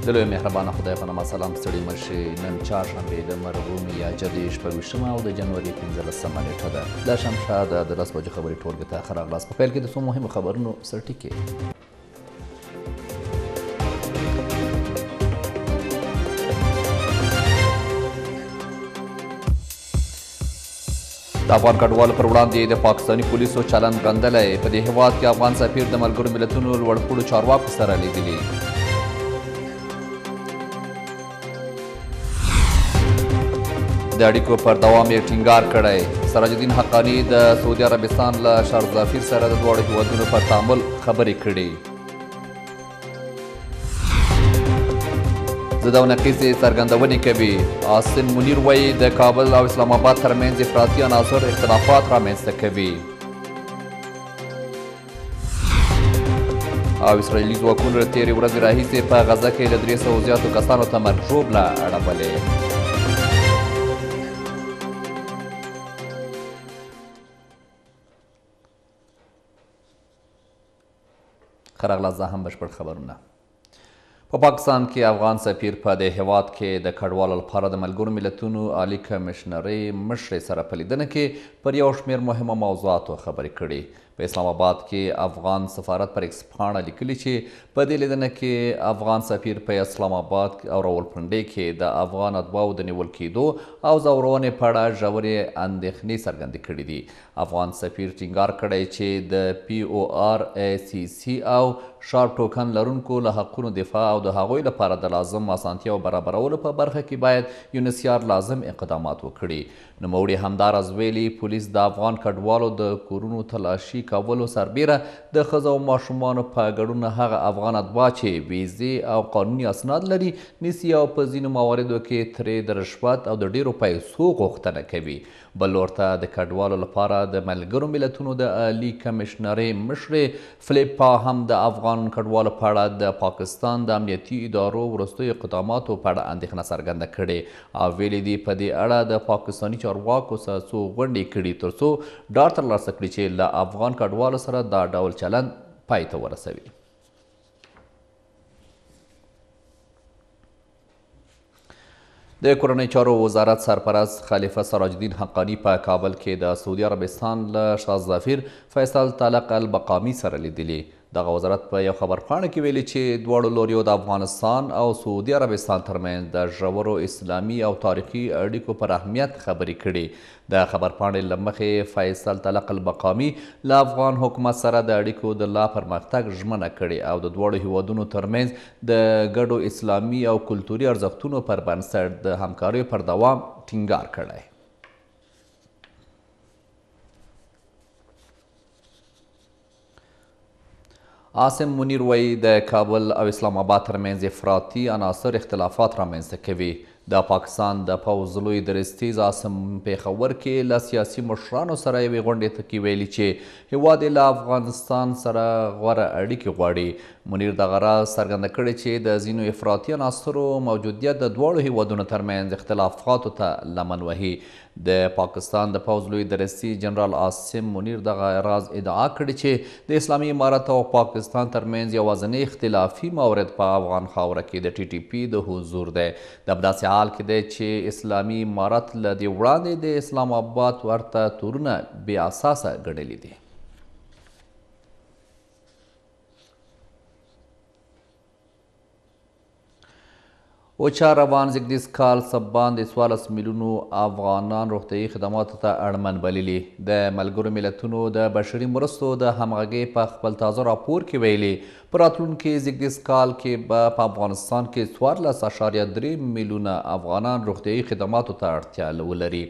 د لوی مهربانه خدای په نامه سلام ستړي مه شئ. نن چهارشنبې د مرغومي یا جدې 26 او د جنوري 15 نیټه ده. دا شمشه د 10 بجو خبري ټولګې ته ښه راغلاست. په پیل کې د څو مهمو خبرونو سرټکي. د افغان کډوالو پر وړاندې د پاکستاني پولیسو چلند غندلی. په دې هیواد کې افغان سفیر د ملګرو ملتونو لوړپوړو چارواکو سره لیدلي. د اړیکو پر دوام یې ټینګار کړی. سراج الدین حقاني د سعودي عربستان له شارزافیر سره د دواړو هیوادونو پر تعامل خبرې کړي. ضد او نقیصې څرګندونې کوي. عاصم منیر وایي د کابل او اسلام آباد ترمنځ افراطي عناصر اختلافات رامنځته کوي. او اسرائیلي ځواکونو له تېرې ورځې راهیسې په غزه کې له 300 زیاتو کسانو ته مرګ ژوبله اړولې. ښه راغلاست. دا هم بشپړ خبرونه. په پاکستان کې افغان سفیر په دې هیواد کې د کډوالو لپاره د ملګرو ملتونو عالي کمشنرۍ مشرې سره په لیدنه کې پر یو شمېر مهمو موضوعاتو خبرې کړي. په اسلام آباد کې افغان سفارت پر ایکس پاڼه لیکلي چې په دې لیدنه کې افغان سفیر په اسلام آباد او راولپنډۍ کې د افغان اتباعو د نیول کېدو او ځورونې په اړه ژورې اندېښنې څرګندې کړي دي. افغان سفیر ټینګار کړی چې د PORACC او شارپ ټوکن لرونکو له حقونو دفاع او د هغوی لپاره د لازم اسانتیاو برابرولو په برخه کې باید یونسیار لازم اقدامات وکړي. نوموړي همداراز ویلي پولیس د افغان کډوالو د کورونو تلاشي کولو سربیره د ښځو او ماشومانو په ګډون هغه افغان اتباع چې ویزې او قانوني اسناد لري نیسي او په ځینو مواردو کې ترې د رشوت او د ډیرو پیسو غوښتنه کوي. بل ورته د کډوالو لپاره د ملګرو ملتونو د عالي کمشنرۍ مشرې فلیپا هم د افغان کډوالو په اړه د پاکستان د امنیتي ادارو وروستیو اقداماتو په اړه اندېښنه څرګنده کړې او ویلي دي په دې اړه د پاکستاني چارواکو سره څو غونډې کړي ترڅو ډاډ ترلاسه کړي چې له افغان کډوالو سره دا ډول چلند پای ته ورسوي. د کورنۍ چارو وزارت سرپرست خلیفه سراج الدین حقاني په کابل کې د سعودي عربستان له شاهزافیر فیصل طلق البقامي سره لیدلي. دغه وزارت په یو خبرپاڼه کې ویلي چې دواړو لوریو د افغانستان او سعودي عربستان ترمنځ د ژورو اسلامي او تاریخي اړیکو پر اهمیت خبرې کړي. د خبرپاڼې له مخې فیصل طلق البقامي له افغان حکومت سره د اړیکو د لا پرمختګ ژمنه کړې او د دواړو هیوادونو ترمنځ د ګډو اسلامي او کلتوري ارزښتونو پر بنسټ د همکاریو پر دوام ټینګار کړی. عاصم منیر وایي د کابل او اسلام آباد ترمنځ افراطي عناصر اختلافات رامنځته کوي. د پاکستان د پوځ لوی درستیز عاصم پیښور کې له سیاسي مشرانو سره یوې غونډې ته کې ویلي چې هیواد یې له افغانستان سره غوره اړیکې غواړي. منیر دغه راز څرګنده کړی چې د ځینو افراطي عناصرو موجودیت د دواړو هیوادونو ترمنځ اختلافاتو ته لمن وهي. د پاکستان د پوځ لوی درستي جنرال عاصم منیر دغه راز ادعا کړې چې د اسلامي امارت او پاکستان ترمنځ یوازینی اختلافي مورد په افغان خاوره کې د TTP د حضور دی. د همداسې حال کې دی چې اسلامي امارت له دې وړاندې د اسلام آباد ورته تورونه بې اساسه ګڼلي دي. اوچا روان زیږدیز کال سبان د 14 میلیونو افغانان روغتیايي خدماتو ته اړمن بللي. د ملګرو ملتونو د بشري مرستو د همغږۍ په خپل تازه راپور کې ویلي په راتلونکي زیږدیز کال کې به په افغانستان کې 14.3 میلیونه افغانان روغتیايي خدماتو ته اړتیا ولري.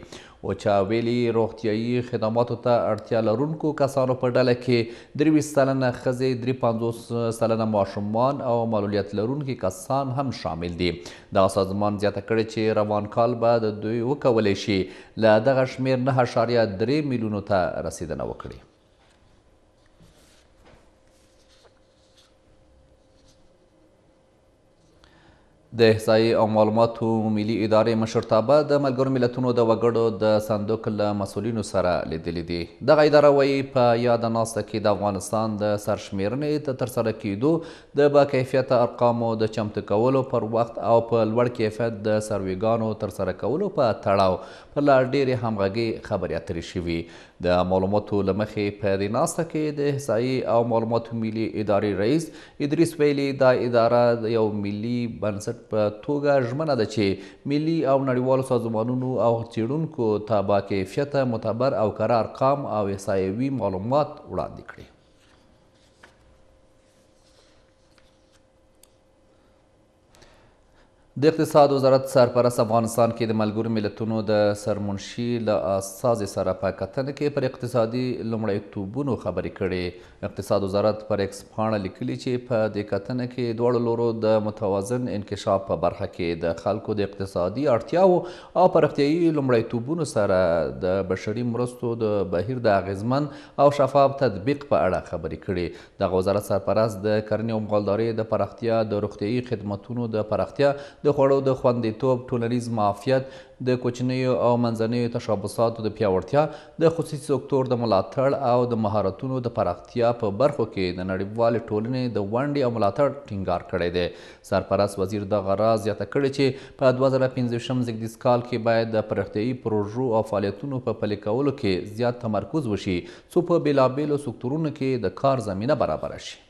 اوچا ویلي روغتیايي خدماتو ته اړتیا لرونکو کسانو په ډله کې 23 سلنه ښځې 53 سلنه ماشومان او معلولیت لرونکي کسان هم شامل دي. دغه سازمان زیاته کړې چې روان کال به د دوی وکولی شي له دغه شمېر 9.3 میلیونو ته رسیدنه وکړي. د احصایې او معلوماتو ملي ادارې مشرتابه د ملګرو ملتونو د وګړو د صندوق له مسؤلینو سره لیدلي دي. دغه اداره وایي په یاده ناسته کې د افغانستان د سرشمیرنې د ترسره کیدو د باکیفیته ارقامو د چمتو کولو پر وخت او په لوړ کیفیت د سرویګانو ترسره کولو په تړاو پر لا ډېرې همغږۍ خبرې اترې شوي. د معلوماتو له مخې په دې ناسته کې د احصایې او معلوماتو ملي ادارې رئیس ادریس ویلي دا اداره د یو ملي بنسټ په توګه ژمنه ده چې ملي او نړیوالو سازمانونو او څیړونکو ته باکیفیته معتبر او کره ارقام او احصایوي معلومات وړاندې کړي. د اقتصاد وزارت سرپرست افغانستان کې د ملګرو ملتونو د سرمنشي له استازي سره په کتنه کې پر اقتصادي لومړیتوبونو خبرې کړې. اقتصاد وزارت پر ایکس پاڼه لیکلي چې په دې کتنه کې دواړو لورو د متوازن انکشاف په برخه کې د خلکو د اقتصادي اړتیاو او پراختیایي لومړیتوبونو سره د بشري مرستو د بهیر د اغیزمن او شفاف تطبیق په اړه خبرې کړې. دغه وزارت سرپرست د کرنې او مالدارۍ د پراختیا، د روغتیایي خدمتونو د پراختیا، د خوړو د خوندیتوب، ټولنیز معافیت، د کوچنیو او منځنیو تشبثاتو د پیاوړتیا، د خصوصي سکتور د ملاتړ او د مهارتونو د پراختیا په برخو کې د نړیوالې ټولنې د ونډې او ملاتړ ټینګار کړی دی. سرپرست وزیر دغه راز زیاته کړې چې په 2015 زېږدیز کال کې باید د پراختیایي پروژو او فعالیتونو په پلي کولو کې زیات تمرکز وشي څو په بېلابېلو سکتورونو کې د کار زمینه برابره شي.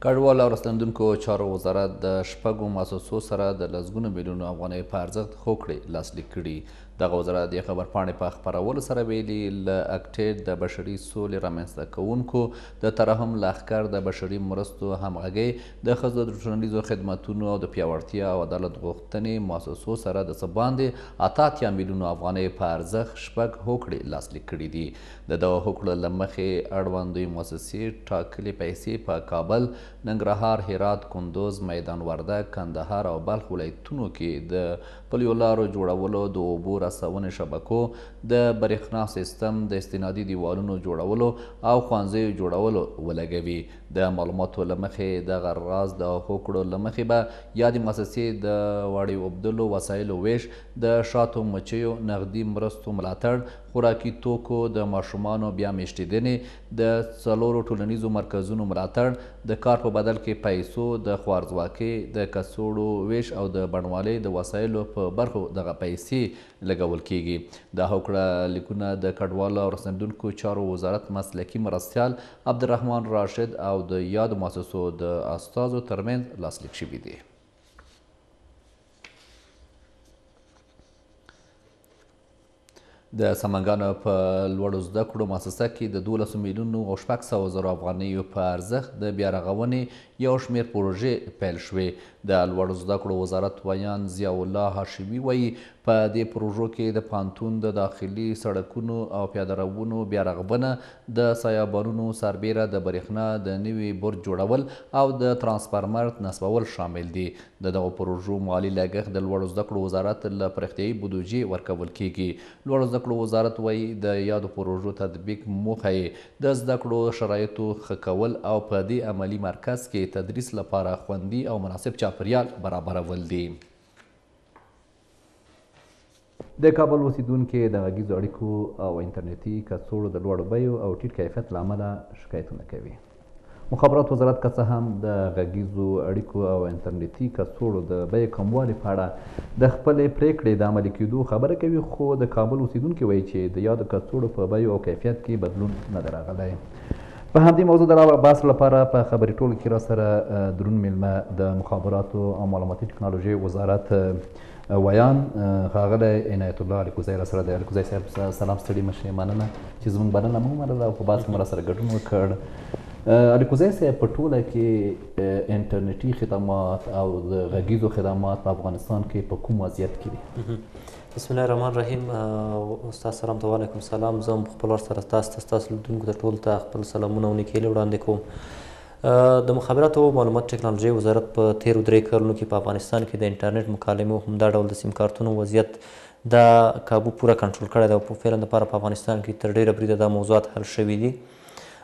کډوال او راستنېدونکو چارو وزارت د 6 مؤسسو سره د لسګونو میلیونو افغانیو په ارزښت هوکړې لاسلیک کړي. دغه وزارت د خبرپاڼې په خپرولو سره ویلي له اکټیډ د بشري سولې رامنځته کوونکو، د ترحم لښکر د بشري مرستو همغږۍ، د ښځو د ټولنیزو خدمتونو او د پیاوړتیا او عدالت غوښتنې مؤسسو سره د څه باندې 88 میلیونو افغانیو په ارزښت 6 هوکړې لاسلیک کړي دي. د دغه هوکړو له مخې اړوندوي مؤسسې ټاکلې پیسې په کابل، ننګرهار، هرات، کندوز، میدان وردګ، کندهار او بلخ ولایتونو کې د پلیو لارو جوړولو، د اوبو رسونې شبکو، د برېښنا سیستم، د استنادي دیوالونو جوړولو او ښوونځیو جوړولو ولګوي. د معلوماتو له مخې دغه راز د هوکړو له مخې به یادې مؤسسې د وړۍ اوبدلو وسایلو ویش، د شاتو مچیو نغدي مرستو ملاتړ، خوراکي توکو د ماشومانو بیا میشتېدنې، د 4 ټولنیزو مرکزونو ملاتړ، د کار په بدل کې پیسو د خوارځواکۍ، د کڅوړو ویش او د بڼوالۍ د وسایلو په برخو دغه پیسې لګول کیږي. دا هوکړه لیکونه د کډوالو او راستنېدونکو چارو وزارت مسلکي مرستیال عبدالرحمن راشد او د یادو مؤسسو د استازو ترمنځ لاسلیک شوي دي. د سمنګانو په لوړو زده کړو مؤسسه کې د 12 میلیونو او 600 زرو افغانیو په ارزښت د بیا رغونې یو شمېر پروژې پیل شوې. د لوړو زده کړو وزارت ویان ضیاء الله هاشمي وایي په دې پروژو کې د پوهنتون د داخلي سړکونو او پیاده روونو بیا رغبنه، د سایبانونو سربیره د برېښنا د نوي برج جوړول او د ترانسفارمر نصبول شامل دي. د دغو پروژو مالي لګښت د لوړو زده کړو وزارت له پراختیایي بودیجې ورکول کیږي. لوړو زده کړو وزارت وایي د یادو پروژو تطبیق موخه یې د زده کړو شرایطو ښه کول او په دې عملي مرکز کې تدریس لپاره خوندي او مناسب چاپیریال برابرول دي. د کابل اوسیدونکي د غږیزو اړیکو او انټرنیټي کڅوړو د لوړو بیو او ټیټ کیفیت له امله شکایتونه کوي. مخابرات وزارت که څه هم د غږیزو اړیکو او انټرنیټي کڅوړو د بیې کموالي په اړه د خپلې پریکړې د عملي کېدو خبره کوي، خو د کابل اوسیدونکي وایي چې د یادو کڅوړو په بیو او کیفیت کې بدلون نه دی راغلی. په همدې موضوع د بحث لپاره په خبري ټولګه کې راسره دروند میلمه د مخابراتو او معلوماتي ټکنالوژۍ وزارت ویان ښاغلی عنایت الله علیکوزی راسره دی. علیکوزی صاحب سلام، ستړي مه شئ، مننه چې زموږ بلنه مو ومنله او په بحث کې مو راسره ګډون وکړ. علیکوزی صاحب په ټوله کې انټرنیټي خدمات او د غږیزو خدمات په افغانستان کې په کوم وضعیت کې دي؟ بسم الله الرحمن الرحیم. استاد سلام ته وعلیکم سلام. زه هم په خپل وار سره تاسو ته ستاسو لیدونکو ته ټولو ته خپل سلامونه او نیکهیلې وړاندې کوم. د مخابراتو او معلومات ټکنالوژۍ وزارت په تیرو 3 کلونو کې په افغانستان کې د انټرنیټ مکالمو همدا ډول د سیم کارتونو وضعیت د کابو پوره کنټرول کړی دی او په فعلا دپاره په افغانستان کې تر ډېره بریده دا موضوعات حل شوي دي.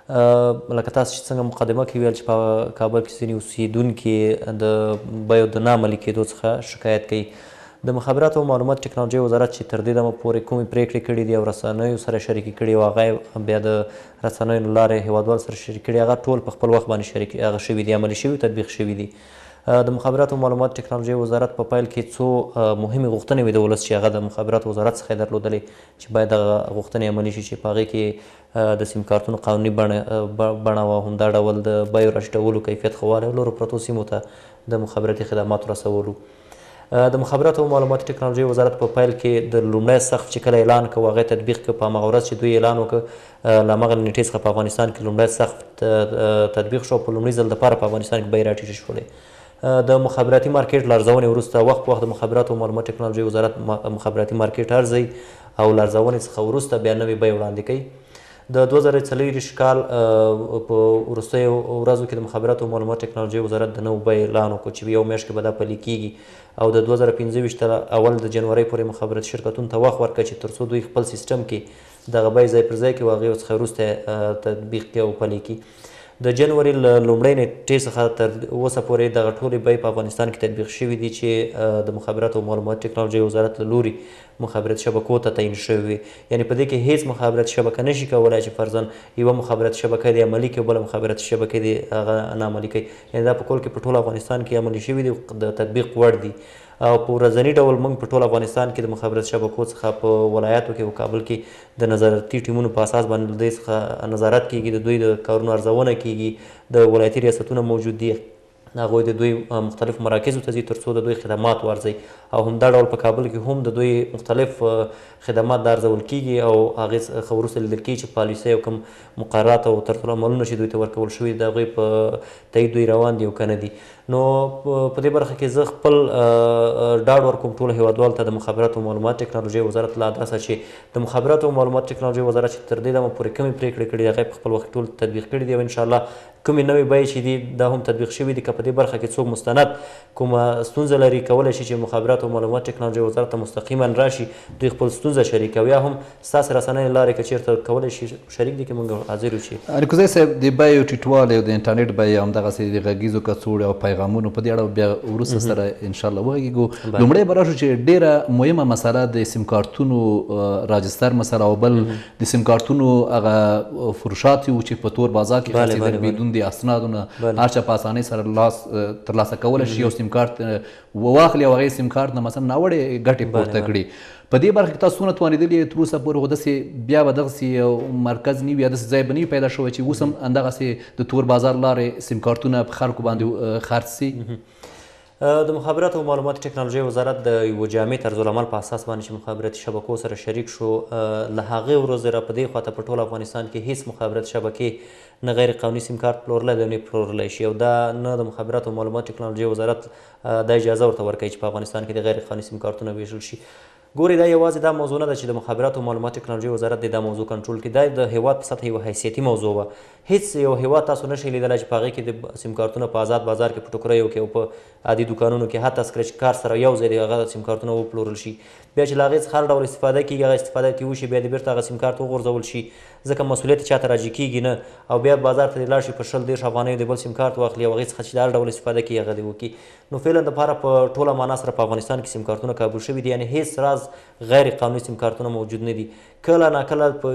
لکه تاسو چې څنګه مقدمه کې ویل چې په کابل کې ځینې اوسېدونکي د بیو د ناعملي کېدو څخه شکایت کوي. د مخابراتو او معلومات ټکنالوژۍ وزارت چې تر دې دمه پورې کومې پرېکړې کړي دي او رسنیو سره شریکې کړي او هغه بیا د رسنیو له لارې هېوادوالو سره شریک کړي، هغه ټول په خپل وخت باندې شریک هغه شوي دي، عملي شوي، تطبیق شوي دي. د مخابراتو او معلومات ټکنالوژۍ وزارت په پیل کې څو مهمې غوښتنې وې د ولس چې هغه د مخابراتو وزارت څخه یې درلودلې چې باید دغه غوښتنې عملي شي، چې په هغې کې د سیم کارتونو قانوني بڼه وه، همدا ډول د بیو راټیټولو، کیفیت ښه والی او نورو پرتو سیمو ته د مخابراتي خدماتو رسولو. د مخابراتو او معلوماتي ټکنالوژۍ وزارت په پیل کې د لومړی سقف چې کله اعلان کړ هغه تطبیق کړ، په همغه ورځ چې دوی اعلان وکړ له همغه نیټې څخه په افغانستان کې لومړی سقف تطبیق شو. په لومړي ځل دپاره په افغانستان کې بیې راټیټې شولې. د مخابراتي مارکیټ لارځونې وروسته وخت په وخت د مخابراتو او معلومات ټکنالوژۍ وزارت مخابراتي مارکیټ ارزوي او لارځونې څخه وروسته بیا نوې بیې وړاندې کوي. د 2024 کال په وروستیو ورځو کې د مخابراتو او معلومات ټکنالوژۍ وزارت د نوو بیې اعلان وکړ چې یو میاشت کې به دا پلي کېږي او د 2025 اول د جنورۍ پورې مخابراتي شرکتونو ته وخت ورکړه چې تر څو دوی خپل سیسټم کې دغه بیې ځای پر ځای کړي او هغې څخه وروسته تطبیق کړي او پلي کړي. د جنوري له لومړۍ نیټې څخه تر اوسه پورې دغه ټولې بیې په افغانستان کې تطبیق شوي دي چې د مخابراتو او معلومات ټکنالوژۍ وزارت له لوري مخابراتي شبکو ته تعیین شوي وي. یعنې په دې کې هیڅ مخابراتي شبکه نشي کولی چې فرضاً یوه مخابراتي شبکه دې عملي کړي، بله مخابراتي شبکه دې هغه ناعملي کوي. یعنې دا په کل کې په ټول افغانستان کې عملي شوي دي، د تطبیق وړ دي. او په ورځني ډول موږ په ټول افغانستان کې د مخابراتي شبکو څخه په ولایاتو کې او کابل کې د نظارتي ټیمونو په اساس باندې د دوی څخه نظارت کېږي، د دوی د کارونو ارزونه کېږي، د ولایتي ریاستونه موجود دي، هغوی د دوی مختلفو مراکزو ته ځي تر څو د دوی خدمات وارزوي. او همدا ډول په کابل کې هم د دوی مختلف خدمات دا ارزول کېږي او هغې څخه وروسته لیدل کېږي چې پالیسۍ او کوم مقررات او طرز العملونه چې دوی ته ورکول شوي د هغوی په تایید دوی روان دي او که نه دي. نو په دې برخه کې زه خپل ډاډ ورکوم ټولو هېوادوالو ته د مخابراتو او معلومات ټکنالوژۍ وزارت له ادرسه چې د مخابراتو او معلومات ټکنالوژۍ وزارت چې تر دې دمه پورې کومې پرېکړې کړي دي هغه په خپل وخت ټول تطبیق کړي دي او انشاءالله کومې نوې بیې چې دي دا هم تطبیق شوي دي. که په دې برخه کې څوک مستند کومه ستونزه لري کولی شي چې مخابراتو او معلومات ټکنالوژۍ وزارت ته مستقیما راشي، دوی خپل ستونزه شریک او یا هم ستاسې رسنیو لارې که چېرته کولی شي شریک دي کې موږ حاضر یو چې الیکوزی صاحب د بیو ټیټوالی او د انټرنیټ بیې همدغسې د غږیزو کڅوړو او پیغامونو په دې اړه بیا وروسته سره انشاءالله وغږېږو. لومړی به راشو چې ډېره مهمه مسله د سیم کارتونو راجستر مسله او بل د سیم کارتونو هغه فروشات وو چې په تور بازار کې خرڅېدل بدون د اسنادو نه هر چا په اسانۍ سره ترلاسه کولی شي یو سیم کارت واخلي او هغې سیم کارت نه مثلا ناوړې ګټې پورته کړي. په دې برخه کې تاسو څونه توانېدلي تر اوسه پورې خو داسې بیا به دغسې یو مرکز نه وي یا داسې ځای به نه وي پیدا شوی چې اوس هم همدغسې د تور بازار لارې سیم کارتونه په خلکو باندې خرڅ سي؟ د مخابراتو او معلومات ټکنالوژۍ وزارت د یوه جامع طرز العمل په اساس باندې چې مخابراتي شبکو سره شریک شو، له هغې ورځې را په دې خواته په ټول افغانستان کې هیڅ مخابراتي شبکې نه غیر قانوني سیم کارت پلورلی دی او نه پلورلی شي او دا نه د مخابراتو او معلومات ټکنالوژۍ وزارت دا اجازه ورته ورکوي چې په افغانستان کې د غیر قانوني سیم کارتونه ویشل شي. ګورې دا یوازې دا موضوع نه ده چې د مخابراتو او معلومات ټکنالوژۍ وزارت دا موضوع کنټرول کړي، دا د هیواد په سطح یوه حیثیتي موضوع وه. هیڅ یو هیواد تاسو نشئ لیدلی چې په هغې کې د سیم کارتونه په آزاد بازار کې په ټوکریو کې او په عادي دوکانونو کې حتی سکرچ کار سره یو ځای د هغه سیم کارتونه وپلورل شي، بیا چې له هغې څخه هر ډول استفاده کېږي هغه استفاده کې وشي، بیا د بېرته هغه سیم کارت وغورځول شي ځکه مسؤلیت چا ته راجع کېږي نه، او بیا بازار ته دې لاړ شي په 20-30 افغانیو د بل سیم کارت واخلي او هغې څخه چې د هر ډول استفاده کېږي هغه دې وکړي. نو فعلا دپاره په ټوله معنا سره په افغانستان کې سیم کارتونه کابل شوي دي، یعنې هېڅ راز غیر قانوني سیم کارتونه موجود نه دي. کله ناکله په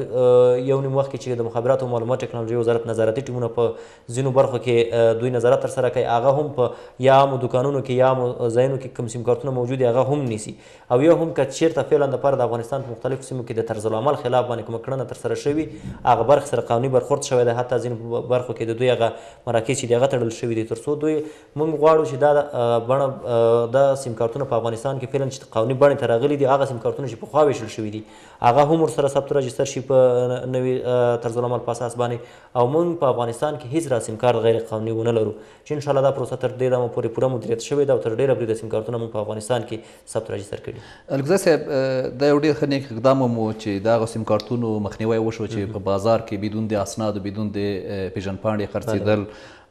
یو نیم وخت کې چې د مخابراتو او معلومات ټکنالوژۍ وزارت نظارتي ټیمونه په ځینو برخو کې دوی نظارت ترسره کوي، هغه هم په یا عامو دوکانونو کې یا عامو ځایونو کې کوم سیم کارتونه موجود دي هغه هم نیسي، او یا هم که چېرته فعلا دپاره د افغانستان په مختلفو سیمو کې د طرز العمل خلاف باندې کومه کړنه ترسره شوي هغه برخې سره قانوني برخورد شوی دی، حتی ځینو برخو کې د دوی هغه مراکز چې دي هغه تړل شوي دي، تر څو دوی موږ غواړو چې دا بڼه دا سیم کارتونه په افغانستان کې فعلا چې قانوني بڼې ته راغلي دي هغه سیم کارتونه چې پخوا ویشل شوي دي هغه هم ورسره ثبت راجستر شي په نوي طرز العمل په اساس باندې، او موږ په افغانستان کې هیڅ را سیم کارت غیر قانوني ونه لرو چې انشاءالله دا پروسه تر دې دمه پورې پوره مدیریت شوې ده او تر ډېره بریده سیم کارتونه موږ په افغانستان کې ثبت راجستر کړي. الګزی صاحب دا یو ډېر ښه نیک اقدام و چې د هغه سیم کارتونو مخنیوی وشو چې په بازار کې بدون د اسنادو بدون د پیژندپاڼې خرڅېدل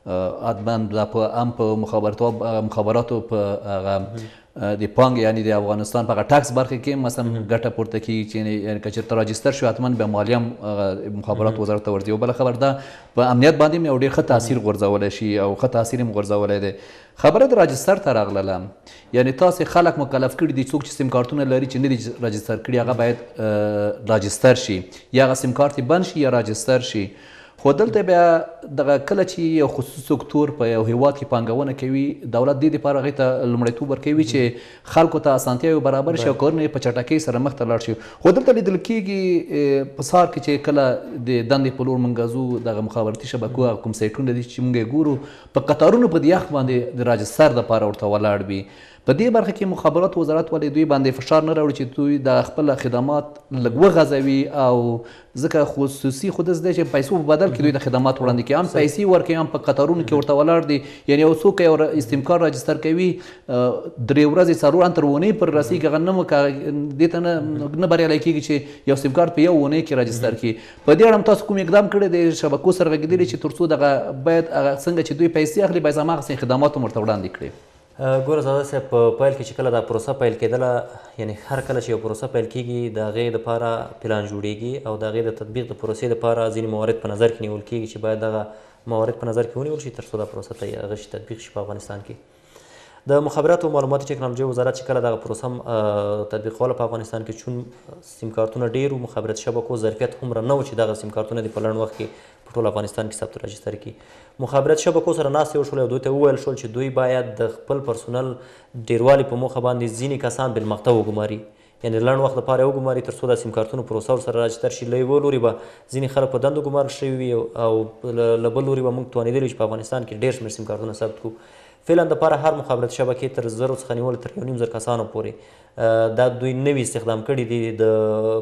حتما دا هم په مخابراتو په هغه د پانګې یعنی د افغانستان په هغه ټاکس برخه کې مثلا ګټه پورته کیږي چې که چېرته راجستر شو حتما به مالیه هم مخابرات وزارت ته ورځي. او بله خبر دا په امنیت باندې هم یو ډېر ښه تاثیر غورځولی شي او ښه تاثیر هم غورځولی دی. خبره د راجستر ته راغلله، یعنی تاسې خلک مکلف کړي دي څوک چې سیم کارتونه لري چې نه دي راجستر کړي هغه باید راجستر شي، یا هغه سیم کارت بند شي یا راجستر شي. خو دلته بیا دغه کله چې یو خصوصي سکتور په یو هیواد کې پانګونه کوي، دولت دې دپاره هغې ته لومړیتوب ورکوي چې خلکو ته اسانتیاوې برابر شي او کارونه یې په چټکۍ سره مخته لاړ شي. خو دلته لیدل کېږي په سهار کې چې کله د دندې په لور موږ ځو، دغه مخابراتي شبکو هغه کوم سایټونه دي چې موږ یې ګورو په قطارونو په د یخ باندې د راجستر دپاره ورته ولاړ وي. په دې برخه کې مخابرات وزارت ولې دوی باندې فشار نه راوړي چې دوی د خپل خدمات لږ وغځوي؟ او ځکه خصوصي خو داسې دی چې پیسو په بدل کې دوی د خدمات وړاندې کوي، هم پیسې ورکوي هم په قطارونو کې ورته ولاړ دي. یعنې یو څوک یو سیم کارت راجستر کوي 3 ورځې 4 تر اونۍ پر رسېږي، هغه دې ته نه بریالی کېږي چې یو سیم کارت په 1 اونۍ کې راجستر کړي. په دې اړه هم تاسو کوم اقدام کړی دی شبکو سره غږېدلي چې تر څو دغه باید هغه څنګه چې دوی پیسې اخلي باید هماغسې خدمات هم ورته وړاندې کړي؟ ګوره زاده صاحب، په پیل کې چې کله دا پروسه پیل کېدله، یعنی هر کله چې یو پروسه پیل کېږي د هغې دپاره پلان جوړېږي او د هغې د تطبیق د پروسې دپاره ځینې موارد په نظر کې نیول کېږي چې باید دغه موارد په نظر کې ونیول شي تر څو دا پروسه هغه شي تطبیق شي په افغانستان کې. د مخابراتو او معلوماتي ټکنالوژۍ وزارت چې کله دغه پروسه تطبیقوله په افغانستان کې، چون سیم کارتونه ډېر وو، مخابراتي شبکو ظرفیت هومره نه و چې دغه سیم کارتونه دې په لنډ وخت کې په ټول افغانستان کې ثبت راجستر کړي. مخابراتي شبکو سره ناستې وشولې او دوی ته وویل شول چې دوی باید د خپل پرسونل ډیروالي په موخه باندې ځینې کسان بالمقطع وګماري، یعنې لنډ وخت لپاره یې وګماري تر څو د سیم کارتونو پروسه ورسره راجستر شي. له یوه لوري به ځینې خلک په دندو ګمارل شوي وي او له بل لوري به موږ توانېدلي چې په افغانستان کې ډېر شمېر سیم کارتونه ثبت کړو. فعلا دپاره هر مخابراتي شبکې تر 1000 څخه نیولې تر 1.5 کسانو پورې دا دوی نوي استخدام کړي دي د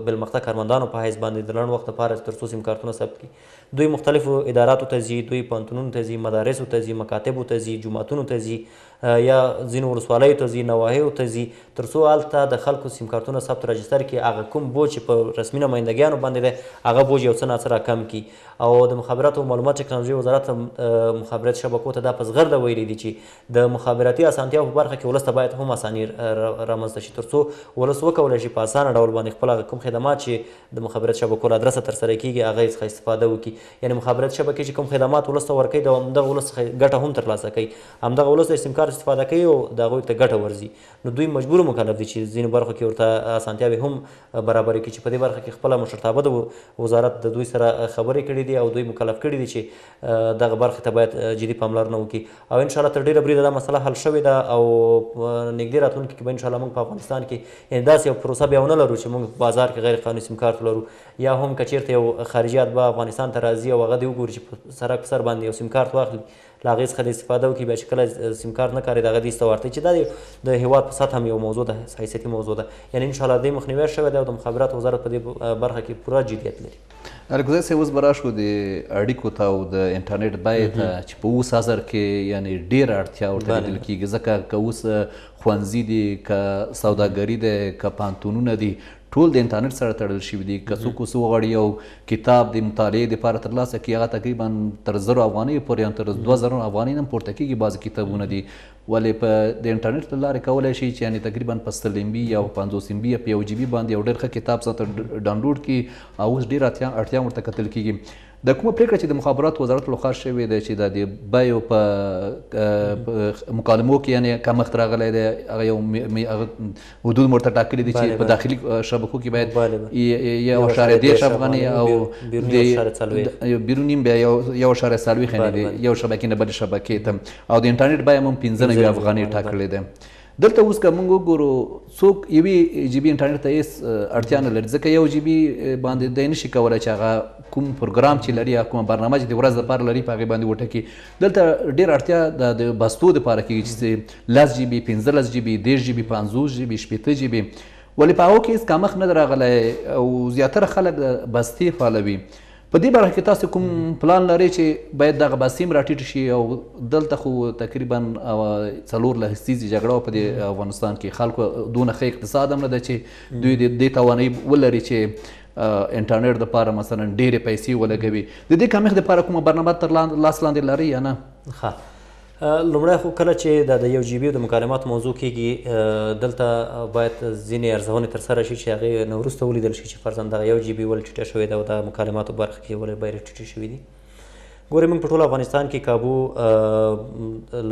بالمقطع کارمندانو په حیث باندې د لنډ وخت لپاره تر څو سیم کارتونه ثبت کړي. دوی مختلفو اداراتو ته ځي، دوی پوهنتونونو ته ځي، مدارسو ته ځي، مکاتبو ته ځي، جوماتونو ته ځي، یا ځینو ولسوالیو ته ځي، نواحیو ته ځي، تر څو هلته د خلکو سیم کارتونه ثبت راجستر کړي. هغه کوم بوج چې په رسمي نمایندګیانو باندې دی هغه بوج یو څه ناڅه راکم کړي. او د مخابراتو او معلومات ټکنالوژۍ وزارت مخابراتي شبکو ته دا په زغرده ویلي دي چې د مخابراتي اسانتیاو په برخه کې ولس ته باید هم اساني رامنځته شي تر څو ولس وکولی شي په اسانه ډول باندې خپل هغه کوم خدمات چې د مخابراتي شبکو له ادرسه ترسره کېږي هغه څخه استفاده وکړي. یعنې مخابراتي شبکې چې کوم خدمات ولس ته ورکوي د همدغه ولس څخه ګټه هم ترلاسه کوي، همدغه ولس د سیم کارت استفاده کوي او د هغوی ته ګټه ورځي. نو دوی مجبور مکلف دي چې ځینو برخو کې ورته اسانتیاوې هم برابرې کړي چې په دې برخه کې خپله مشرتابه د وزارت د دوی سره خبرې کړي دي او دوی مکلف کړي دي چې دغه برخې ته باید جدي پاملرنه وکړي. او انشاءالله تر ډېره بریده دا مسله حل شوې ده او نږدې راتلونکي کې به انشاءالله موږ په افغانستان کې یعنې داسې یو پروسه بیا ونه لرو چې موږ بازار کې غیر قانوني سیم کارت ولرو، یا هم که چېرته یو خارجي اتباع افغانستان ته راځي او هغه دې وګوري چې په سرک په سر باندې یو سیم کارت واخلي، له هغې څخه د استفاده وکړي، بیا چې کله سیم کارت نه کارېد هغه دې ایسته ورته چې دا د هېواد په سطحه هم یو موضوع ده، حیثیتي موضوع ده. یعنې انشاءالله دې مخنیوی شوی دی او د مخابراتو وزارت په دې برخه کې پوره جدیت لري. الګوزی صاحب، اوس به راشو د اړیکو ته او د انټرنیټ بیې ته چې په اوس عصر کې یعنې ډېره اړتیا ورته لیدل کېږي، ځکه که اوس ښوونځي دي، که سوداګري ده، که پوهنتونونه دي، ټول د انټرنیټ سره تړل شوي دي. که څوک اوس وغواړي یو کتاب د مطالعې دپاره ترلاسه کړي هغه تقریبا تر 1000 افغانیو پورې هم تر 2000 افغانۍ هم پورته کېږي بعضې کتابونه دي. ولې په د انټرنیټ له لارې کولی شي چې یعنې تقریبا په 100 MB یا 50 MB یا په 1 GB باندې یو ډېر ښه کتاب ځان ته ډاونلوډ کړي او اوس ډېره اړتیا ورته کتل کېږي. د کومه پرېکړه چې د مخابراتو وزارت لخوا شوې ده چې د بیو په مکالمو کې یعنې کمښت راغلی دی، هغه یو حدود ورته ټاکلي دي چې په داخلي شبکو کې باید 1.3 افغانۍ او بیروني بیا 1.40 دی یو شبکې نه بلې شبکې ته، او د انټرنیټ بیه هم 15 افغانۍ ټاکلې ده. دلته اوس که موږ وګورو څوک 1 GB انټرنیټ ته هېڅ اړتیا نه لري، ځکه 1 GB باندې دی نشي کولی چې هغه کوم پروګرام چې لري یا کومه برنامه چې د ورځ لپاره لري په هغې باندې وټکي. دلته ډېر اړتیا د بستو دپاره کېږي چې 10 GB 15 GB 10 GB 50 GB 60 GB، ولې په هغو کې هېڅ کمښت نه دی راغلی او زیاتره خلک د بستې فالوي. په دې برخه کې تاسو کوم پلان لرئ چې باید دغه بستې هم راټیټ شي؟ او دلته خو تقریبا 4 لسیزې جګړه په دې افغانستان کې خلکو دونه ښه اقتصاد هم نه ده چې دوی دې توانایي ولري چې انټرنیټ دپاره مثلا ډېرې پیسې ولګوي. د دې کمښت دپاره کومه برنامه تر لاس لاندې لرئ یا نه؟ لومړی خو کله چې د یو جی بي د مکالماتو موضوع کېږي دلته باید ځینې ارزونې ترسره شي چې هغې نه وروسته ولیدل شي چې فرضاً دغه یو جی بي ولې ټیټه شوې ده او د مکالماتو برخه کې ولې باید ټیټې شوي دي. ګورئ موږ په ټول افغانستان کې کابو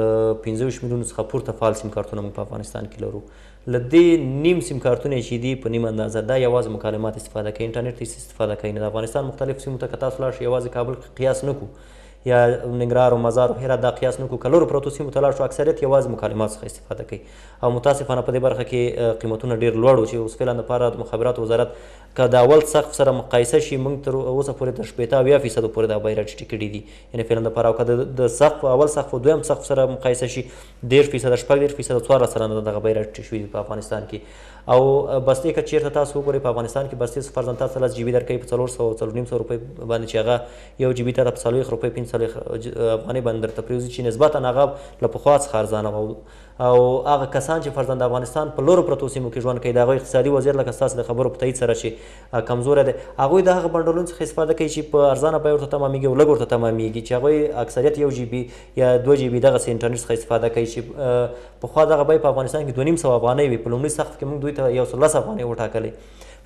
له 25 میلیونو څخه پورته فعال سیم کارتونه موږ په افغانستان کې لرو. له دې نیم سیم کارتونه چې دي په نیم اندازه دا یوازې مکالمات استفاده کوي، انټرنیټ هېڅ استفاده کوي نه. د افغانستان مختلف سیمو ته که تاسو لاړ شئ یوازې کابل قیاس نه کړو یا ننګرهار او مزار او هرات دا قیاس نه کړو، که لرو پرتو سیمو ته لاړ شو اکثریت یوازې مکالمات څخه استفاده کوي او متاسفانه په دې برخه کې قیمتونه ډېر لوړ و چې اوس فعلا دپاره د مخابراتو وزارت که د اول سقف سره مقایسه شي موږ تر اوسه پورې د 80-90% پورې دا بیې راټیټې کړي دي، یعنې فعلا دپاره او که د سقف اول سقف او دویم سقف سره مقایسه شي 10%، 14%، 14 سلنه دغه بیې راټیټې شوي دي په افغانستان کې. او بستې که چېرته تاسو وګورئ په افغانستان کې بستې فرضاً تاسو 10 جی بي درکوي په 400-450 روپۍ باندې چې هغه یو جی بي ته په 40 روپۍ 45 افغانۍ باندې درته پرېوځي چې نسبتا هغه له پخوا څخه ارزانه او هغه کسان چې فرضاً د افغانستان په لرو پرتو سیمو کې ژوند کوي د هغوی اقتصادي وضعیت لکه ستاسو د خبرو په تایید سره چې کمزوری دی، هغوی د هغه بنډلونو څخه استفاده کوي چې په ارزانه بیه ورته تمامېږي او لږ ورته تمامېږي، چې هغوی اکثریت 1 جی بي یا 2 جی بي دغسې انټرنېټ څخه استفاده کوي چې پخوا دغه بیه په افغانستان کې 2,500 افغانۍ وي. په لومړي سقف کې موږ دوی ته 110 افغانۍ وټاکلې،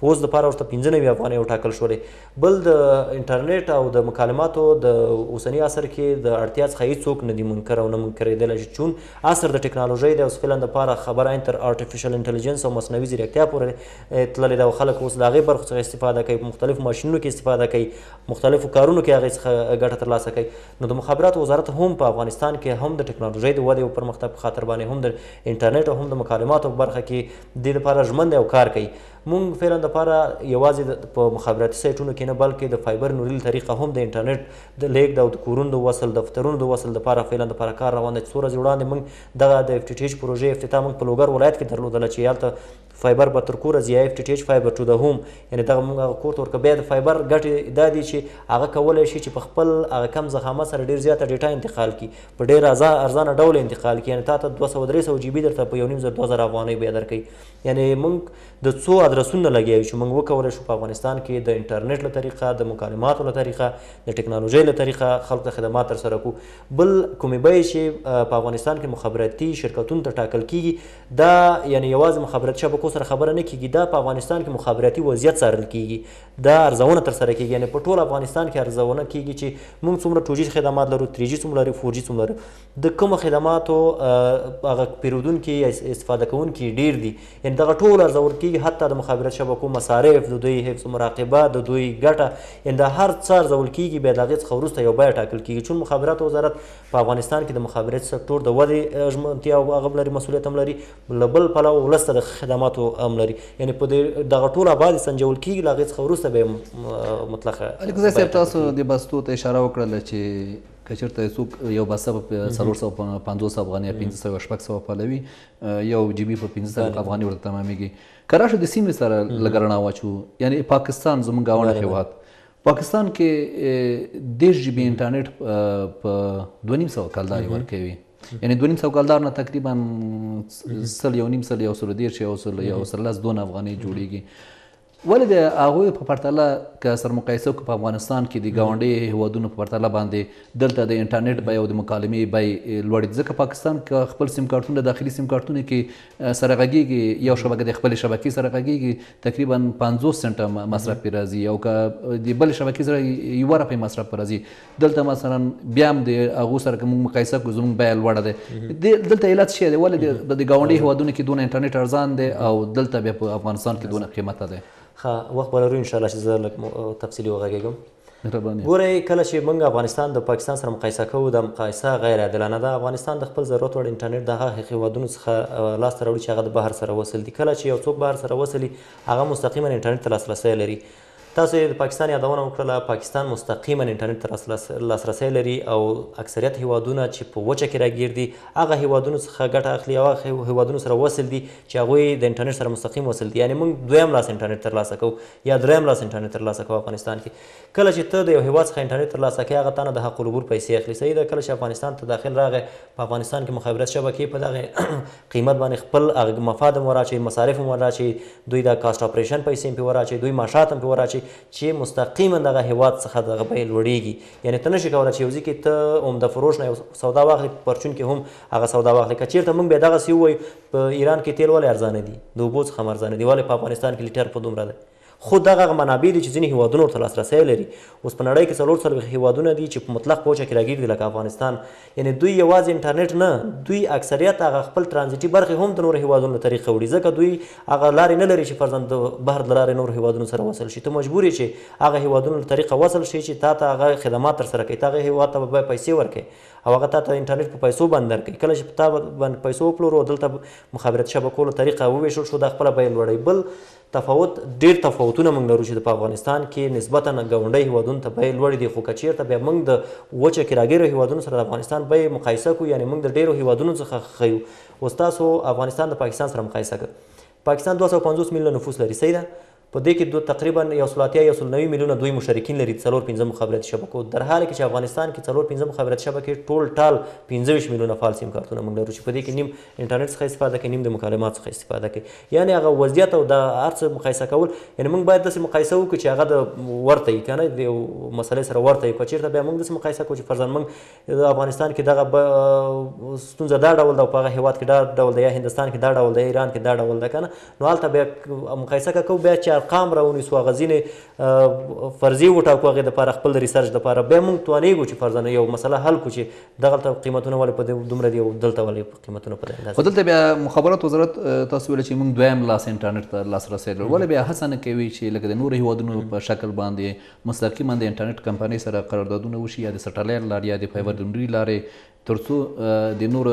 په اوس دپاره ورته 95 افغانۍ وټاکل شولې. بل د انټرنیټ او د مکالماتو د اوسني عصر کې د اړتیا څخه هېڅوک نه دي منکر او نه منکرېدلی چې چون عصر د ټکنالوژۍ دی اوس فعلا دپاره خبره تر آرټیفیشل انټلیجنس او مصنوعي ځیرکتیا پورې تللې ده او خلک اوس د هغې برخو څخه استفاده کوي، په مختلفو ماشینونو کې استفاده کوي، مختلفو کارونو کې هغې څخه ګټه ترلاسه کوي. نو د مخابراتو وزارت هم په افغانستان کې هم د ټکنالوژۍ د ودې او پرمختګ په خاطر باندې هم د انټرنیټ او هم د مکالماتو په برخه کې دې لپاره ژمن دی او کار کوي. مونږ فعلا دپاره یوازې په مخابراتي سایټونو کې نه بلکې د فایبر نوري له طریقه هم د انټرنیټ د لیږد او د کورونو د وصل دفترونو د وصل دپاره فعلا دپاره کار روان دی. څو ورځې وړاندې موږ دغه د اف ټي ټي ایچ پروژې افتتاح موږ په لوګر ولایت کې درلودله چې هلته فایبر به تر کوره ځي یا اف ټي ټي ایچ فایبر ټو د هوم، یعنې دغه موږ هغه کور ته ورکړه. بیا د فایبر ګټې دا دي چې هغه کولی شي چې په خپل هغه کم ضخامت سره ډېر زیاته ډیټا انتقال کړي، په ډېر ارزانه ډول انتقال کړي، یعنې تا ته 200-300 جی بي درته په 1,500-2,000 افغانۍ بیا درکوي. یعنې موږ د څو ادرسونه لګیا یو چې موږ وکولی شو په افغانستان کې د انټرنیټ له طریقه، د مکالماتو له طریقه، د ټکنالوژۍ له طریقه خلکو ته خدمات ترسره کړو. بل کومې بیې چې په افغانستان کې مخابراتي شرکتونو ته ټاکل کېږي دا یعنې یوازې مخابراتي شبکو سره خبره نه کېږي، دا په افغانستان کې مخابراتي وضعیت څارل کېږي، دا ارزونه ترسره کېږي. یعنې په ټول افغانستان کې ارزونه کېږي چې موږ څومره 2G خدمات لرو، 3G څومره لرو، 4G څومره لرو، د کومو خدماتو هغه پیرودونکي یا استفاده کوونکي ډېر دي، یعنې دغه ټول ارزول کېږي. حتی د مخابراتي شبکو مصارف، د دوی حفظ مراقبه، د دوی ګټه، یعنې دا هر څه ارزول کېږي. بیا د هغې څخه وروسته یو بیه ټاکل کېږي. چون مخابراتو وزارت په افغانستان کې د مخابراتي سکتور د ودې ژمنتیا او هغه هم لري، مسؤلیت هم لري، له بل پلوه ولس ته د خدماتو هم لري. یعنې په دغه ټول ابعاد سنجول کېږي، له هغې څخه وروسته به مطلقه. علیکزی صاحب تاسو د بستو ته اشاره وکړله چې که چېرته څوک یو بسته په 450 افغانۍ یا 500-600 پلوي یو جی بي په 15 افغانۍ ورته تمامېږي. که راشو د سیمې سره لږ رڼا واچو، یعنې پاکستان زموږ ګاونډی هېواد پاکستان کې 10 جی بي انټرنیټ په 2,500 کلدارې ورکوي، یعنې 2,500 کلدار نه تقریبا 100 110 افغانۍ جوړېږي. ولې د هغوی په پرتله که سره مقایسه وکړو په افغانستان کې د ګاونډي هیوادونو په پرتله باندې دلته د انټرنیټ بیه او د مکالمې بیې لوړې دي؟ ځکه پاکستان که خپل سیم کارتونه داخلي سیم کارتونه کې سره غږېږي، یو شبکه د خپلې شبکې سره غږېږي تقریبا 50 سنټه مصرف پرې راځي، او که د بلې شبکې سره 1 روپۍ مصرف پرې راځي. دلته مثلا بیا هم د هغو سره که موږ مقایسه کړو زموږ بیه لوړه ده. دلته علت څه دی؟ ولې د ګاونډي هیوادونو کې دونه انټرنیټ ارزان دی او دلته بیا په افغانستان کې دونه قیمته دی؟ ښه وخت به لرو انشاءالله چې زه لږ تفصیلي وغږېږم. ګورئ کله چې موږ افغانستان د پاکستان سره مقایسه کوو دا مقایسه غیر عادلانه ده. افغانستان د خپل ضرورت وړ انټرنیټ د هغه هیوادونو څخه لاسته راوړي چې هغه د بحر سره وصل دي. کله چې یو څوک بحر سره وصلي هغه مستقیما انټرنیټ ته لاسرسی لري. تاسو د پاکستان یادونه وکړله، پاکستان مستقیما انټرنیټ ته لاسرسی لري او اکثریت هیوادونه چې په وچه کې راګیر دي هغه هیوادونو څخه ګټه اخلي او هغه هیوادونو سره وصل دي چې هغوی د انټرنیټ سره مستقیم وصل دي. یعنې موږ دویم لاس انټرنیټ ترلاسه کوو یا دریم لاس انټرنیټ ترلاسه کوو افغانستان کې. کله چې ته د یو هیواد څخه انټرنیټ ترلاسه کوې هغه تا نه د حق العبور پیسې اخلي، صحیح ده. کله چې افغانستان ته داخل راغی په افغانستان کې مخابرات شبکې په دغه قیمت باندې خپل هغه مفاد هم وراچوي، مصارف هم وراچوي، دوی د کاسټ اپریشن پیسې هم پرې وراچوي، دوی معاشات هم پرې وراچوي. چې مستقیما دغه هیواد څخه دغه بیې لوړیږي. یعنې ته نشي کولی چې یو ځای کې ته عمده فروش نه یو سودا واخلي، په پرچون کې هم هغه سودا واخلي. که چېرته موږ بیا دغسې ووایو په ایران کې تیل ولې ارزانه دي، د اوبو څخه هم ارزانه دي، ولې په افغانستان کې لیټر په دومره دی؟ خو دغه منابع دي چې ځینې هیوادونه ورته لاسرسی لري. اوس په نړۍ کې 40 هیوادونه دي چې په مطلق پوچه کې راګیر دي لکه افغانستان. یعنې دوی یوازې انټرنیټ نه، دوی اکثریت هغه خپل ترانزیټي برخې هم د نورو هیوادونو له طریقه وړي، ځکه دوی هغه لارې نه لري چې فرضاً د بهر له لارې نورو هیوادونو سره وصل شي. ته مجبور یې چې هغه هیوادونو له طریقه وصل شي چې تا ته هغه خدمات ترسره کوي، ته هغه هیواد ته به پیسې ورکوي او هغه تا ته انټرنیټ په پیسو باندې درکوي. کله چې په تا باندې پیسو وپلورو او دلته مخابراتي شبکو له طریقه وویشل شو، دا خپله بیه لوړوي. بل تفاوت، ډېر تفاوتونه موږ لرو چې په افغانستان کې نسبتا ګاونډي هیوادونو ته بیې لوړې دي. خو که چېرته بیا موږ د وچه کې راګیرو هیوادونو سره د افغانستان بیې مقایسه کړو، یعنې موږ د ډېرو هیوادونو څخه ښیو. اوس تاسو افغانستان د پاکستان سره مقایسه کړه. پاکستان 250 میلیونه نفوس لري، صحیح ده؟ په دې کې تقریبا 180 میلیونه دوی مشترکین لري، 4-5 مخابراتي شبکو، در حال کې چې افغانستان کې 4-5 مخابراتي شبکې ټول ټال 25 میلیونه فعال سیم کارتونه موږ لرو، چې په دې کې نیم انټرنیټ څخه استفاده کوي، نیم د مکالمات څخه استفاده کوي. یعنې هغه وضعیت او د هر څه مقایسه کول، یعنې موږ باید داسې مقایسه وکړو چې هغه د ورته وي، که نه د یو مسلې سره ورته وي. که چېرته بیا موږ داسې مقایسه کړو چې فرضاً موږ د افغانستان کې دغه ستونزه دا ډول ده او په هغه هېواد کې دا ډول ده، یا هندوستان کې دا ډول ده، یا ایران کې دا ډول ده، که نه، نو هلته بیا مقایسه کوو، بیا چې ارقام راونیسو، هغه ځینې فرضي وټاکو هغې دپاره خپل د ریسرچ دپاره، بیا موږ توانېږو چې فرضاً یو مسله حل کړو چې دغلته قیمتونه ولې په دومره دي او دلته ولې قیمتونه په دې اندازه. خو دلته بیا مخابرات وزارت تاسو ویل چې موږ دویم لاس انټرنیټ ته لاسرسی لرو، ولې بیا هڅه نه کوي چې لکه د نورو هیوادونو په شکل باندې مستقیما د انټرنیټ کمپنۍ سره قراردادونه وشي، یا د سټلایټ لارې یا د فایبر د نوري لارې، تر څو د نورو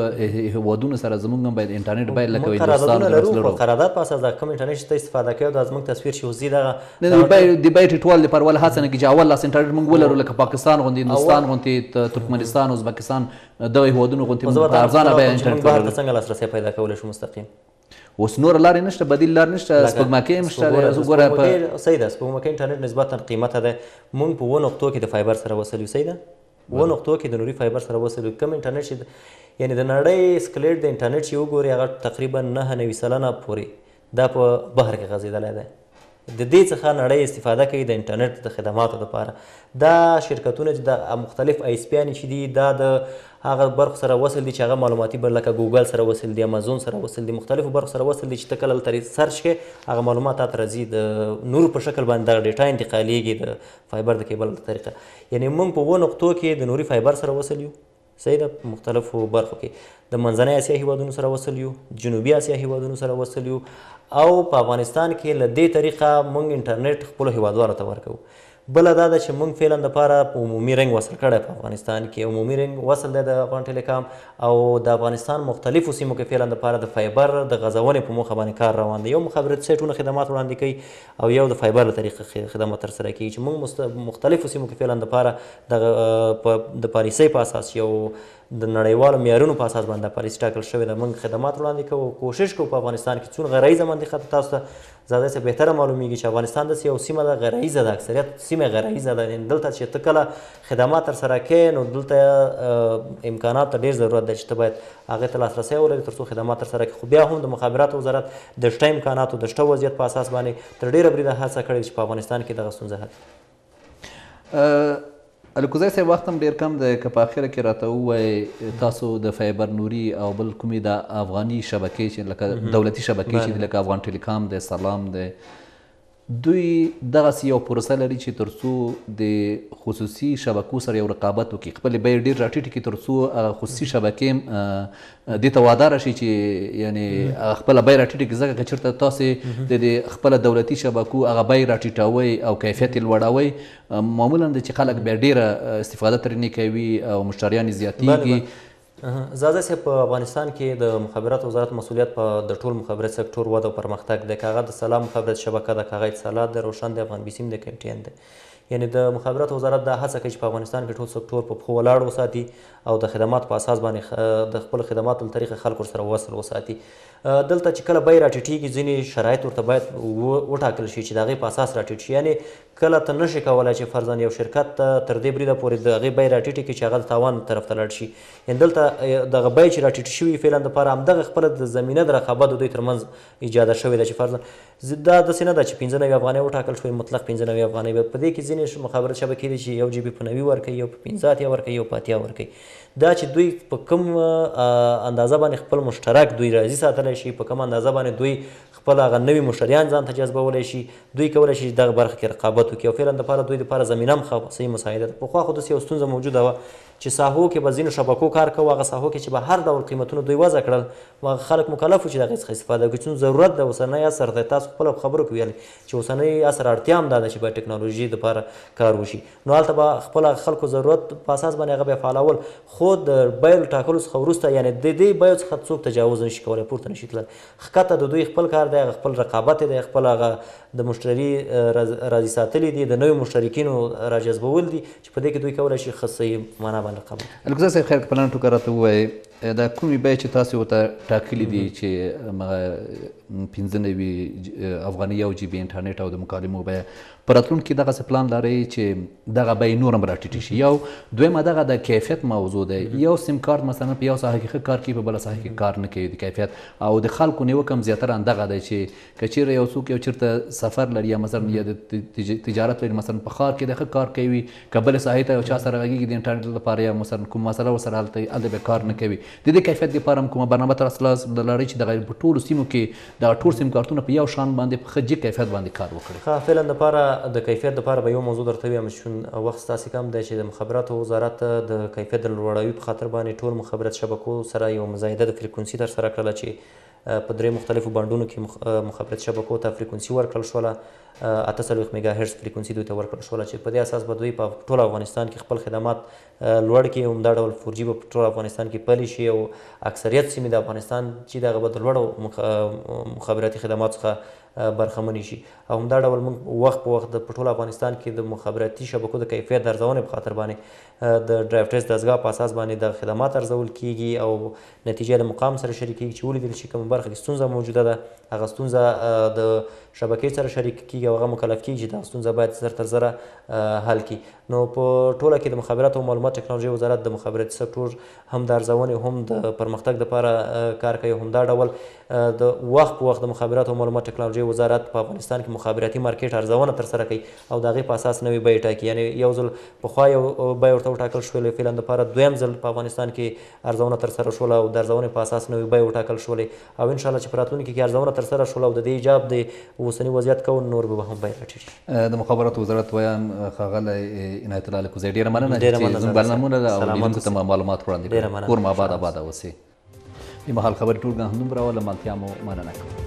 هیوادونو سره زموږ هم باید انټرنیټ باید لکه قراردادونه لرو. په قرارداد په اساس د کوم انټرنیټ چې ته استفاده کوې دا زموږ تصویر چې وزي دغه د بیې ټیټوالي لپاره ولې هڅه نه کوي چې اول لاس انټرنیټ موږ ولرو، لکه پاکستان غوندې، هندوستان غوندې، ترکمنستان، ازبکستان، دغه هیوادونو غوندې په ارزانه بیه انټرنیټ بهر ته څنګه لاسرسی پیدا کولی شو مستقیم. اوس نور لارې نشته، بدیل لار نشته، سپوږمکۍ هم شته. ګوره صحیح ده، سپوږمکۍ انټرنیټ نسبتا قیمته ده. موږ په 2 نقطو کې د فایبر سره وصل یو، صحیح ده، 2 نقطو کې د نوري فایبر سره وصل یو. کوم انټرنیټ چې یعنې د نړۍ سکلیټ د انټرنیټ چې وګوري هغه تقریبا 99% پورې دا په بهر کې غځېدلی دی. د دې څخه نړۍ استفاده کوي د انټرنیټ د خدماتو لپاره. دا شرکتونه چې د مختلف ISP-یانې چې دي دا د هغه برخو سره وصل دي چې هغه معلوماتي لکه ګوګل سره وصل دي، امازون سره وصل دي، مختلفو برخو سره وصل دي چې ته کله دلته سرچ کړې هغه معلومات تا ته راځي د نورو په شکل باندې دغه ډیټا انتقالېږي د فایبر د کیبل په طریقه. یعنې موږ په 2 نقطو کې د نوري فایبر سره وصل یو، صحیح ده، په مختلفو برخو کې د منځنۍ اسیا هیوادونو سره وصل یو، جنوبي اسیا هیوادونو سره وصل یو، او په افغانستان کې له دې طریقه موږ انټرنیټ خپلو هیوادوالو ته ورکوو. بله دا ده چې موږ فعلا دپاره په عمومي رنګ وصل کړی په افغانستان کې، عمومي رنګ وصل دی د افغان ټیلیکام، او د افغانستان مختلفو سیمو کې فعلا دپاره د فایبر د غځونې په موخه باندې کار روان دی. یو مخابراتي سایټونه خدمات وړاندې کوي او یو د فایبر له طریقه خدمات ترسره کوي، چې موږ مختلفو سیمو کې فعلا دپاره د پالیسۍ په اساس یو د نړیوالو معیارونو په اساس باندې پالیسي ټاکل شوې ده. موږ خدمات وړاندې کوو، کوشش کوو په افغانستان کې څونه غرایزه منطقه ته تاسو ته زیاده څه بهتره معلومیږي چې افغانستان داسې یو سیمه ده غرایزه ده، اکثریت سیمه غرایزه ده. دلته چې ته کله خدمات ترسره کوې نو دلته امکانات ته ډېر ضرورت دی چې ته باید هغې ته لاسرسی ولري تر څو خدمات ترسره کړي. خو بیا هم د مخابراتو وزارت د شته امکاناتو د شته وضعیت په اساس باندې تر ډېره بریده هڅه کړې چې په افغانستان کې دغه ستونزه حل کړي. الکوزی صاحب وخت هم ډېر کم دی، که په اخره کې راته ووایئ تاسو د فایبر نوري او بل کومې د افغاني شبکې چې لکه دولتي شبکې چې لکه افغان ټیلیکام دی، سلام دی، دوی دغسې یو پروسه لري چې تر څو د خصوصي شبکو سره یو رقابت وکړي، خپلې بیې ډېر راټیټې کړي تر څو خصوصي شبکې هم دې ته واداره شي چې یعنې خپله بیه راټیټه کړي. ځکه که چېرته تاسې د خپله دولتي شبکو هغه بیې راټیټوئ او کیفیت یې لوړوئ، معمولا د چې خلک بیا ډېره استفاده ترې کوي او مشتریان یې زیاتېږي. زاده صاحب په افغانستان کې د مخابراتو وزارت مسؤلیت په د ټول مخابراتي سکتور وده او پرمختګ دی، که هغه د سلام مخابراتي شبکه ده، که هغه اتصالات ده، روشن دی، افغان بیسیم دی، KMTN دی. یعنې د مخابراتو وزارت دا هڅه کوي چې په افغانستان کې ټول سکتور په پښو ولاړ وساتي او د خدماتو په اساس باندې د خپلو خدماتو له طریقه خلکو سره وصل وساتي. دلته چې کله بیې راټیټېږي ځینې شرایط ورته باید وټاکل شي چې د هغې په اساس راټیټ شي. یعنې کله ته نشي کولی چې فرضاً یو شرکت تر دې بریده پورې د هغې بیې راټیټې کړي چې هغه د تاوان طرف ته لاړ شي. یعنې دلته دغه بیې چې راټیټې شوي فعلا دپاره همدغه خپله د زمینه د رقابت د دوی ترمنځ ایجاده شوې ده چې فرضاً دا داسې نه ده چې 95 افغانۍ وټاکل شوې مطلق 95 افغانۍ به په دې کې ځینې مخابرات شبکې دي چې 1 GB په 90 ورکوي، یو په 15 اتیا ورکوي، یو په 80 ورکوي. دا چې دوی په کوم اندازه باندې خپل مشترک دوی راضي ساتلی شي، په کوم اندازه باندې دوی خپل هغه نوي مشتریان ځان ته جذبولی شي، دوی کولی شي دغه برخه کې رقابت وکړي او فعلا دپاره دوی دپاره زمینه هم صحیح مساعده ده. پخوا خو داسې یو ستونزه موجوده وه چې ساحو کې به ځینو شبکو کار کوو، هغه ساحو کې چې به هر ډول قیمتونه دوی وضع کړل، هغه خلک مکلف وو چې د هغې څخه استفاده وکړي. چون ضرورت د اوسنی عصر دی، تاسو خپله په خبرو کې ویلې چې اوسنی عصر اړتیا هم دا ده چې باید ټکنالوژي دپاره کار وشي. نو هلته به خپل خلکو ضرورت په اساس باندې هغه بیا فعالول، خو د بیو ټاکلو څخه وروسته یعنې د دې بیو څخه څوک تجاوز نشي کولی، پورته نشي تللی. ښکته د دوی خپل کار دی، هغه خپل رقابت دی، خپل هغه د مشتري راضي ساتلي دي، د نویو مشترکینو راجذبول دي چې په دې کې دوی کولی شي ښه صحیح معنا باندې رقابت. الګوزار صاحب خیر که په لنډه ټوکه راته ووایئ دا کومې بیې چې تاسو ورته ټاکلي دي چې 95 افغانۍ 1 GB انټرنیټ او د مکالمو بیه په راتلونکي کې دغسې پلان لرئ چې دغه بیې نور هم راټیټې شي؟ یو دویمه دغه د کیفیت موضوع دی، یو سیم کارت مثلا په یو ساحه کې ښه کار کوي، په بله ساحه کې کار نه کوي د کیفیت، او د خلکو نیوکه هم زیاتره همدغه دی چې که چیرې یو څوک یو چېرته سفر لري یا مثلا یا د تجارت لري، مثلا په ښار کې د ښه کار کوي، که بلې ساحې ته یو چا سره غږېږي د انټرنیټ لپاره یا مثلا کوم مسله ورسره هلته بیا کار نه کوي، د دې کیفیت دپاره هم کومه برنامه تاسو لرئ چې دغه په ټولو سیمو کې دغه ټول سیم کارتونه په یو شان باندې په ښه جګ کیفیت باندې کار وکړي؟ ښه، فعلا دپاره د کیفیت دپاره به یو موضوع درته ویم چې وخت ستاسې کم دی چې د مخابراتو وزارت د کیفیت د لوړوي په خاطر باندې ټول مخابرات شبکو سره یو مزایده د فریکونسي ترسره کړله چې په 3 مختلفو بانډونو کې مخابرات شبکو ته فریکونسي ورکړل شوله، 48 میگا هرتز فریکونسي دوی ته ورکړل شوله چې په دې اساس به دوی په ټول افغانستان کې خپل خدمات لوړ کړي. همدا ډول 4G به په ټول افغانستان کې پلی شي او اکثریت سیمې د افغانستان چې دغه به د لوړو مخابراتي خدماتو څخه برخمنې شي. او همدا ډول موږ وخت په وخت په ټول افغانستان کې د مخابراتي شبکو د کیفیت د ارزونې په خاطر باندې د ډرایو ټیسټ دستګاه په اساس باندې د خدمات ارزول کیږي او نتیجه د مقام سره شریکېږي چې ولیدل شي کومه برخه کې ستونزه موجوده ده، هغه ستونزه د شبکې سره شریک کیږي او هغه مکلف کیږي چې دا ستونزه باید زر تر زره حل کړي. نو په ټوله کې د مخابراتو او معلومات ټکنالوژي وزارت د مخابراتي سکتور هم د ارزونې هم د پرمختګ دپاره کار کوي. همدا ډول د وخت په وخت د مخابراتو او معلومات ټکنالوژي وزارت په افغانستان کې مخابراتي مارکیټ ارزونه ترسره کوي او د هغې په اساس نوې بیې ټاکي. یعنې یو ځل پخوا یو بیه ورته وټاکل شولې، فعلا دپاره دویم ځل په افغانستان کې ارزونه ترسره شوله او د ارزونې په اساس نوې بیې وټاکل شولې او انشاءالله چې په راتلونکي کې ارزونه ترسره شوله او د دې ایجاب د اوسني وضعیت کوو نور به هم بیې راټیټ شي. د مخابراتو وزارت ویان ښاغلی عنایت الله الکوزی ډېره مننه چې زموږ برنامونه او لیدونکو ته معلومات وړاندې کړل. کور مو اباد اوسئ. د مهال خبرې ټولګه همدومره وه، له ملتیا مو مننه کوم.